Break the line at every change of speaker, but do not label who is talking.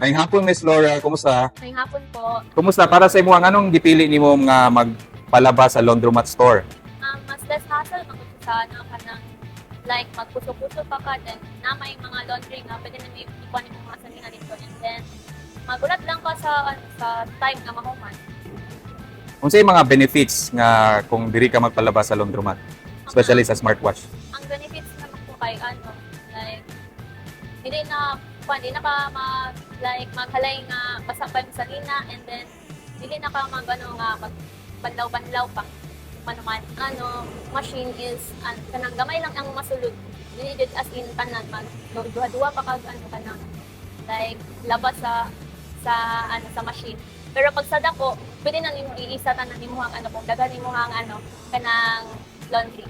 Ngayong hapon, Miss Laura, kumusta?
Ngayong hapon po,
Kumusta? Para sa imo, anong gipili nimo nga magpalaba sa laundromat store?
mas less hassle sa ano ka ng like magpuso-puso pa ka, then na may mga laundry nga pwede na may ikuan yung mga salina dito, and then magulat lang ka sa time na mahuman.
Unsay mga benefits nga kung diri ka magpalaba sa laundromat, especially sa smartwatch?
Ang benefits naman po kay ano, like hindi na maghalay nga basa pa yung salina, and then hindi na ka magbanlaw-banlaw pa manuman. Machine is kanang gamay lang ang masulod. Dili jud as in tanan duha-duha pa kag kanang like labas sa machine. Pero pag sa dako, pwede nang imo iisa tanan nimo ang kung daghan nimo ang kanang laundry.